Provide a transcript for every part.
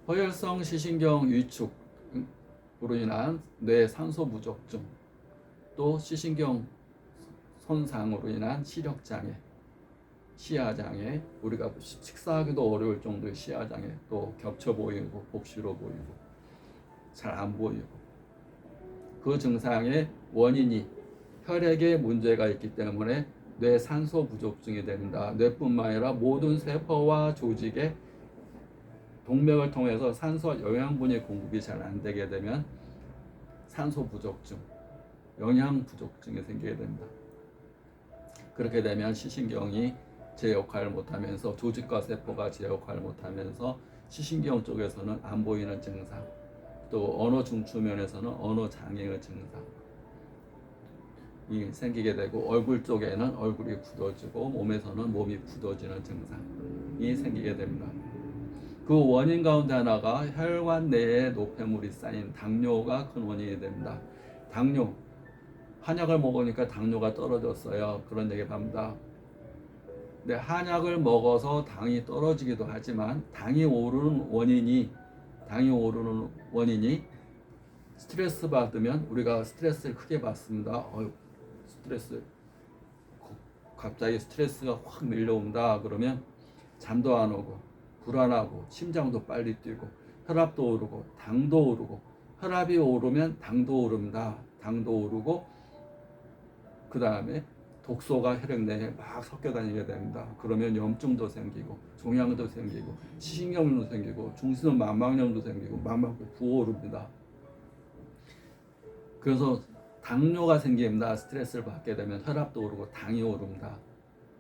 허혈성 시신경 위축으로 인한 뇌 산소 부족증, 또 시신경 손상으로 인한 시력장애, 시야장애, 우리가 식사하기도 어려울 정도의 시야장애, 또 겹쳐 보이고 복시로 보이고 잘 안 보이고, 그 증상의 원인이 혈액에 문제가 있기 때문에 뇌 산소 부족증이 된다. 뇌뿐만 아니라 모든 세포와 조직에 동맥을 통해서 산소 영양분이 공급이 잘 안 되게 되면 산소 부족증, 영양 부족증이 생기게 된다. 그렇게 되면 시신경이 제 역할을 못하면서 조직과 세포가 제 역할을 못하면서 시신경 쪽에서는 안 보이는 증상, 또 언어 중추면에서는 언어 장애의 증상이 생기게 되고, 얼굴 쪽에는 얼굴이 굳어지고 몸에서는 몸이 굳어지는 증상이 생기게 됩니다. 그 원인 가운데 하나가 혈관 내에 노폐물이 쌓인 당뇨가 큰 원인이 됩니다. 당뇨, 한약을 먹으니까 당뇨가 떨어졌어요, 그런 얘기 합니다. 근데 한약을 먹어서 당이 떨어지기도 하지만 당이 오르는 원인이 스트레스 받으면, 우리가 스트레스를 크게 받습니다. 갑자기 스트레스가 확 밀려온다 그러면 잠도 안 오고 불안하고 심장도 빨리 뛰고 혈압도 오르고 당도 오르고, 혈압이 오르면 당도 오릅니다. 당도 오르고 그 다음에 독소가 혈액 내에 막 섞여 다니게 됩니다. 그러면 염증도 생기고 종양도 생기고 시신경도 생기고 중수는 망막염도 생기고 망막도 부어오릅니다. 그래서 당뇨가 생깁니다. 스트레스를 받게 되면 혈압도 오르고 당이 오릅니다.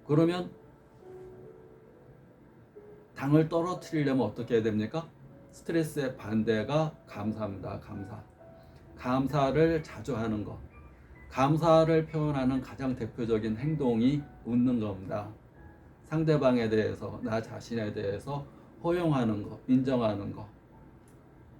그러면 당을 떨어뜨리려면 어떻게 해야 됩니까? 스트레스의 반대가 감사입니다. 감사를 자주 하는 것. 감사를 표현하는 가장 대표적인 행동이 웃는 겁니다. 상대방에 대해서, 나 자신에 대해서 허용하는 것, 인정하는 것.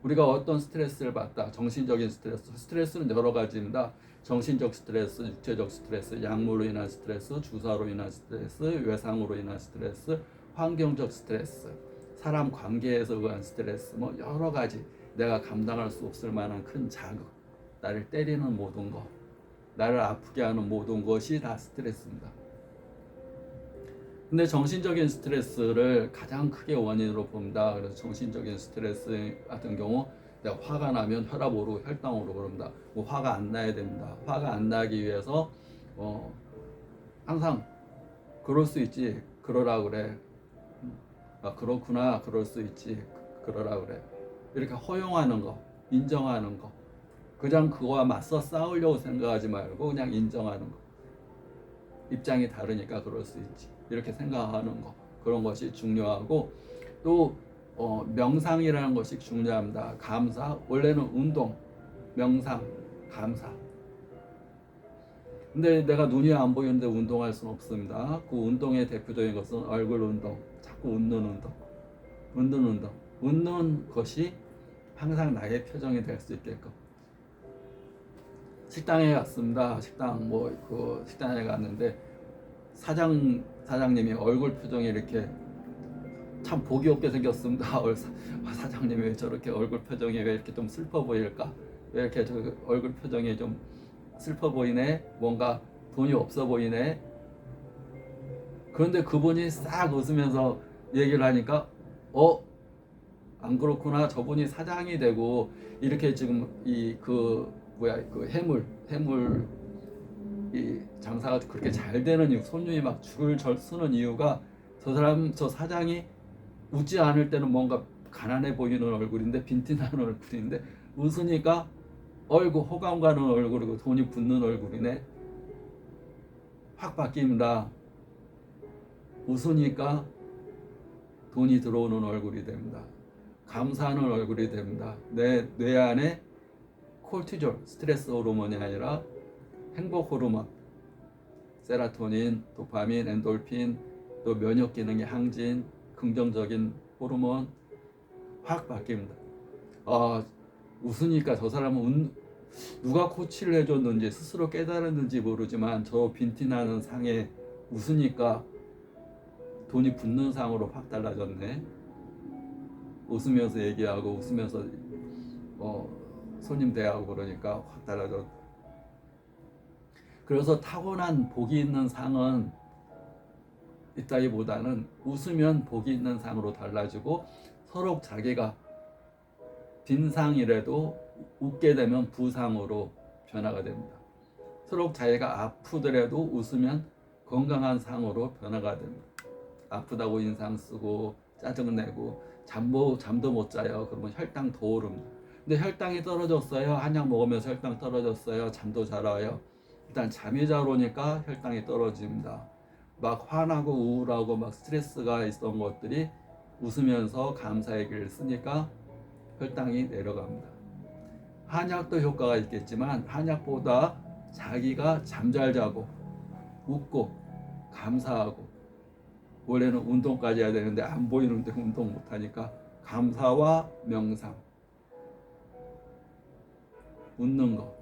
우리가 어떤 스트레스를 받다, 정신적인 스트레스는 여러 가지입니다. 정신적 스트레스, 육체적 스트레스, 약물로 인한 스트레스, 주사로 인한 스트레스, 외상으로 인한 스트레스, 환경적 스트레스, 사람 관계에서 의한 스트레스, 뭐 여러 가지, 내가 감당할 수 없을 만한 큰 자극, 나를 때리는 모든 것, 나를 아프게 하는 모든 것이 다 스트레스입니다. 근데 정신적인 스트레스를 가장 크게 원인으로 봅니다. 그래서 정신적인 스트레스 같은 경우, 내가 화가 나면 혈압 오르고 혈당 오르고 그럽니다. 뭐 화가 안 나야 됩니다. 화가 안 나기 위해서 항상 그럴 수 있지, 그러라 그래. 아, 그렇구나, 그럴 수 있지, 그러라 그래. 이렇게 허용하는 거, 인정하는 거. 그냥 그거와 맞서 싸우려고 생각하지 말고 그냥 인정하는 거. 입장이 다르니까 그럴 수 있지, 이렇게 생각하는 거. 그런 것이 중요하고, 또 명상이라는 것이 중요합니다. 감사, 원래는 운동, 명상, 감사. 근데 내가 눈이 안 보이는데 운동할 수는 없습니다. 그 운동의 대표적인 것은 얼굴 운동, 자꾸 웃는 것이 항상 나의 표정이 될 수 있게끔. 식당에 갔습니다. 식당에 갔는데 사장님이 얼굴 표정이 이렇게 참 보기 없게 생겼습니다. 사장님이 왜 저렇게 얼굴 표정이 왜 이렇게 좀 슬퍼 보일까? 왜 이렇게 저 얼굴 표정이 좀 슬퍼 보이네? 뭔가 돈이 없어 보이네? 그런데 그분이 싹 웃으면서 얘기를 하니까 안 그렇구나. 저분이 사장이 되고 이렇게 지금 그 해물 이 장사가 그렇게 잘 되는 이유, 손님이 막 줄을 서는 이유가 저 사장이 웃지 않을 때는 뭔가 가난해 보이는 얼굴인데, 빈티나는 얼굴인데, 웃으니까 호감 가는 얼굴이고 돈이 붙는 얼굴이네. 확 바뀝니다. 웃으니까 돈이 들어오는 얼굴이 됩니다. 감사하는 얼굴이 됩니다. 뇌 안에 콜티졸, 스트레스 호르몬이 아니라 행복 호르몬, 세라토닌, 도파민, 엔돌핀, 또 면역 기능의 항진, 긍정적인 호르몬 확 바뀝니다. 웃으니까 저 사람은 누가 코치를 해줬는지 스스로 깨달았는지 모르지만 저 빈티나는 상에 웃으니까 돈이 붙는 상으로 확 달라졌네. 웃으면서 얘기하고 웃으면서 손님 대하고 그러니까 확 달라져. 그래서 타고난 복이 있는 상은 있다기보다는 웃으면 복이 있는 상으로 달라지고, 서로 자기가 빈상이라도 웃게 되면 부상으로 변화가 됩니다. 서로 자기가 아프더라도 웃으면 건강한 상으로 변화가 됩니다. 아프다고 인상 쓰고 짜증내고 잠도 못 자요. 그러면 혈당 더 오릅니다. 근데 혈당이 떨어졌어요. 한약 먹으면서 혈당 떨어졌어요. 잠도 잘 와요. 일단 잠이 잘 오니까 혈당이 떨어집니다. 막 화나고 우울하고 막 스트레스가 있던 것들이 웃으면서 감사 얘기를 쓰니까 혈당이 내려갑니다. 한약도 효과가 있겠지만 한약보다 자기가 잠 잘 자고 웃고 감사하고, 원래는 운동까지 해야 되는데 안 보이는데 운동 못하니까 감사와 명상, 웃는 거,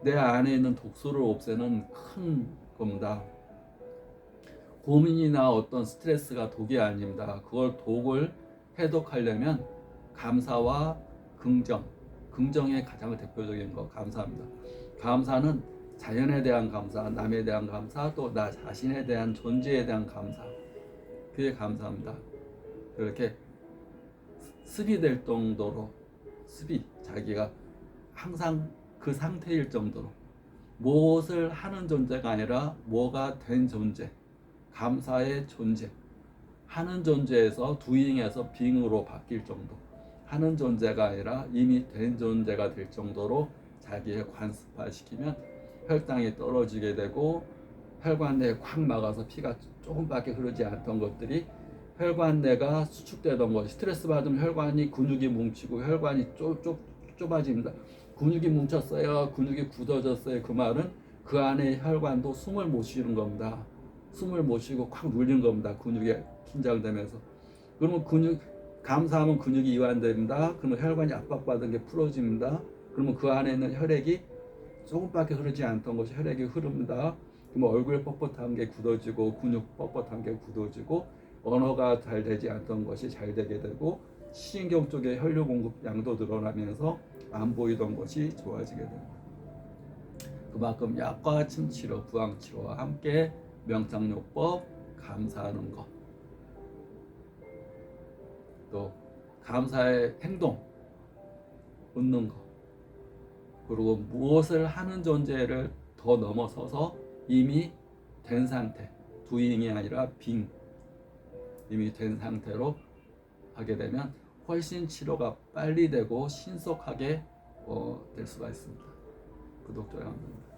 내 안에 있는 독소를 없애는 큰 겁니다. 고민이나 어떤 스트레스가 독이 아닙니다. 그걸 독을 해독하려면 감사와 긍정의 가장 대표적인 거 감사합니다. 감사는 자연에 대한 감사, 남에 대한 감사, 또 나 자신에 대한 존재에 대한 감사, 그게 감사합니다. 그렇게 습이 될 정도로, 자기가 항상 그 상태일 정도로, 무엇을 하는 존재가 아니라 뭐가 된 존재, 감사의 존재, 하는 존재에서 doing에서 being으로 바뀔 정도, 하는 존재가 아니라 이미 된 존재가 될 정도로 자기의 관습화시키면 혈당이 떨어지게 되고, 혈관내에 꽉 막아서 피가 조금밖에 흐르지 않던 것들이, 혈관내가 수축되던 것, 스트레스 받으면 혈관이 근육이 뭉치고 혈관이 좁아집니다. 근육이 뭉쳤어요, 근육이 굳어졌어요. 그 말은 그 안에 혈관도 숨을 못 쉬는 겁니다. 숨을 못 쉬고 꽉 눌린 겁니다. 근육에 긴장되면서. 그러면 감사하면 근육이 이완됩니다. 그러면 혈관이 압박받은 게 풀어집니다. 그러면 그 안에 있는 혈액이 조금밖에 흐르지 않던 것이 혈액이 흐릅니다. 그러면 얼굴 뻣뻣한 게 굳어지고 근육 뻣뻣한 게 굳어지고, 언어가 잘 되지 않던 것이 잘 되게 되고, 신경 쪽에 혈류 공급 양도 늘어나면서 안 보이던 것이 좋아지게 됩니다. 그만큼 약과 침치료, 부항치료와 함께 명상요법, 감사하는 것, 또 감사의 행동, 웃는 것, 그리고 무엇을 하는 존재를 더 넘어서서 이미 된 상태, doing이 아니라 being, 이미 된 상태로 하게 되면 훨씬 치료가 빨리 되고 신속하게 될 수가 있습니다. 구독, 좋아요, 감사합니다.